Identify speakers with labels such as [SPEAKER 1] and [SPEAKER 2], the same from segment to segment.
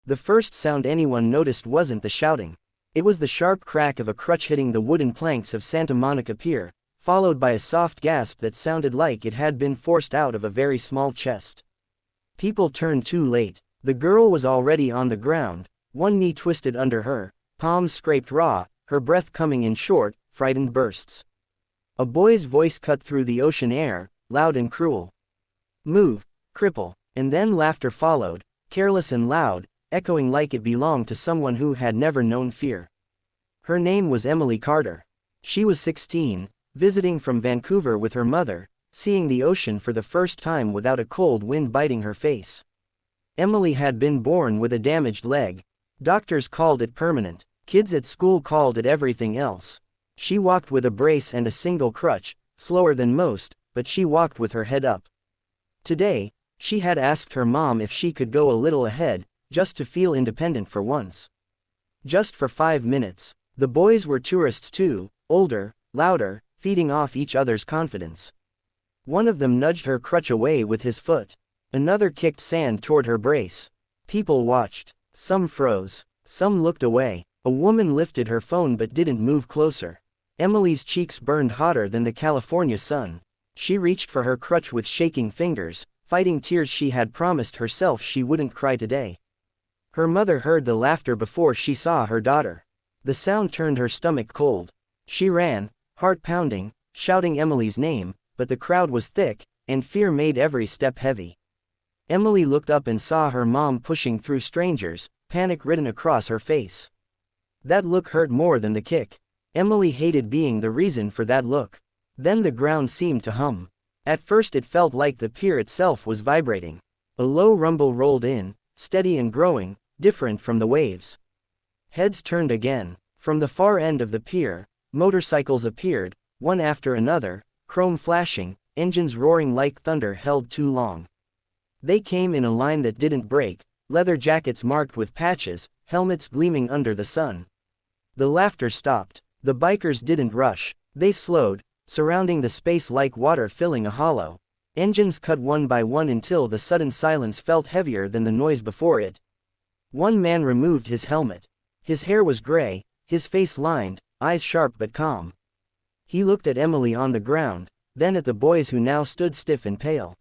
[SPEAKER 1] The first sound anyone noticed wasn't the shouting. It was the sharp crack of a crutch hitting the wooden planks of Santa Monica Pier, followed by a soft gasp that sounded like it had been forced out of a very small chest. People turned too late. The girl was already on the ground, one knee twisted under her, palms scraped raw, her breath coming in short, frightened bursts. A boy's voice cut through the ocean air, loud and cruel. "Move, Cripple," and then laughter followed, careless and loud, echoing like it belonged to someone who had never known fear. Her name was Emily Carter. She was 16, visiting from Vancouver with her mother, seeing the ocean for the first time without a cold wind biting her face. Emily had been born with a damaged leg. Doctors called it permanent. Kids at school called it everything else. She walked with a brace and a single crutch, slower than most, but she walked with her head up. Today, she had asked her mom if she could go a little ahead, just to feel independent for once. Just for 5 minutes. The boys were tourists too, older, louder, feeding off each other's confidence. One of them nudged her crutch away with his foot. Another kicked sand toward her brace. People watched. Some froze. Some looked away. A woman lifted her phone but didn't move closer. Emily's cheeks burned hotter than the California sun. She reached for her crutch with shaking fingers, fighting tears she had promised herself she wouldn't cry today. Her mother heard the laughter before she saw her daughter. The sound turned her stomach cold. She ran, heart pounding, shouting Emily's name, but the crowd was thick, and fear made every step heavy. Emily looked up and saw her mom pushing through strangers, panic written across her face. That look hurt more than the kick. Emily hated being the reason for that look. Then the ground seemed to hum. At first it felt like the pier itself was vibrating. A low rumble rolled in, steady and growing, different from the waves. Heads turned again. From the far end of the pier, motorcycles appeared, one after another, chrome flashing, engines roaring like thunder held too long. They came in a line that didn't break, leather jackets marked with patches, helmets gleaming under the sun. The laughter stopped. The bikers didn't rush. They slowed, surrounding the space like water filling a hollow. Engines cut one by one until the sudden silence felt heavier than the noise before it. One man removed his helmet. His hair was gray, his face lined, eyes sharp but calm. He looked at Emily on the ground, then at the boys who now stood stiff and pale.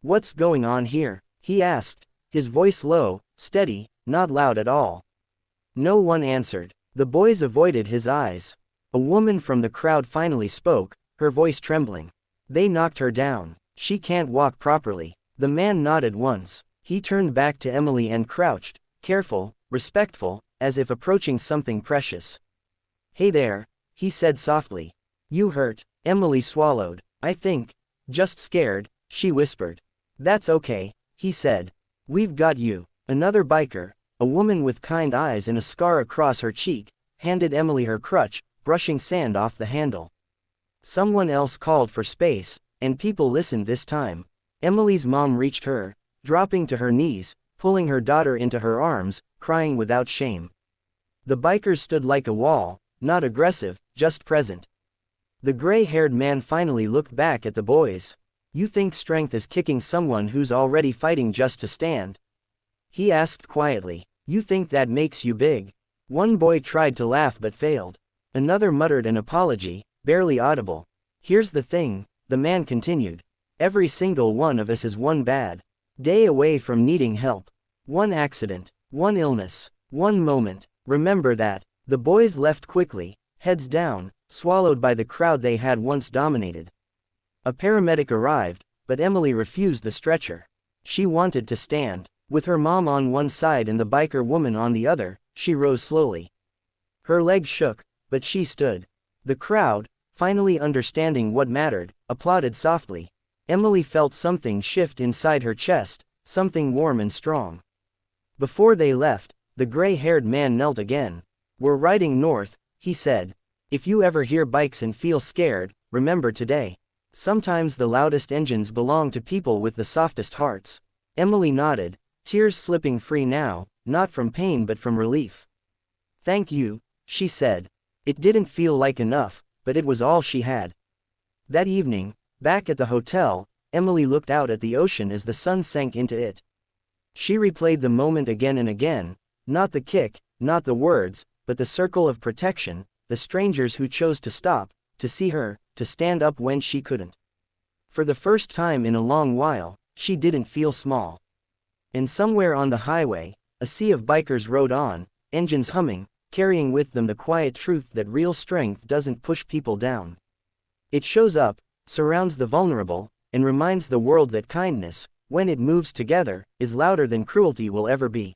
[SPEAKER 1] "What's going on here?" he asked, his voice low, steady, not loud at all. No one answered. The boys avoided his eyes. A woman from the crowd finally spoke, her voice trembling. "They knocked her down. She can't walk properly." The man nodded once. He turned back to Emily and crouched, careful, respectful, as if approaching something precious. "Hey there," he said softly. "You hurt?" Emily swallowed. "I think. Just scared," she whispered. "That's okay," he said. "We've got you." Another biker, a woman with kind eyes and a scar across her cheek, handed Emily her crutch, brushing sand off the handle. Someone else called for space, and people listened this time. Emily's mom reached her, dropping to her knees, pulling her daughter into her arms, crying without shame. The bikers stood like a wall, not aggressive, just present. The gray-haired man finally looked back at the boys. "You think strength is kicking someone who's already fighting just to stand?" he asked quietly. "You think that makes you big?" One boy tried to laugh but failed. Another muttered an apology, barely audible. "Here's the thing," the man continued. "Every single one of us is one bad day away from needing help. One accident, one illness, one moment. Remember that." The boys left quickly, heads down, swallowed by the crowd they had once dominated. A paramedic arrived, but Emily refused the stretcher. She wanted to stand. With her mom on one side and the biker woman on the other, she rose slowly. Her legs shook, but she stood. The crowd, finally understanding what mattered, applauded softly. Emily felt something shift inside her chest, something warm and strong. Before they left, the gray-haired man knelt again. "We're riding north," he said. "If you ever hear bikes and feel scared, remember today. Sometimes the loudest engines belong to people with the softest hearts." Emily nodded, tears slipping free now, not from pain but from relief. "Thank you," she said. It didn't feel like enough, but it was all she had. That evening, back at the hotel, Emily looked out at the ocean as the sun sank into it. She replayed the moment again and again, not the kick, not the words, but the circle of protection, the strangers who chose to stop, to see her, to stand up when she couldn't. For the first time in a long while, she didn't feel small. And somewhere on the highway, a sea of bikers rode on, engines humming, carrying with them the quiet truth that real strength doesn't push people down. It shows up, surrounds the vulnerable, and reminds the world that kindness, when it moves together, is louder than cruelty will ever be.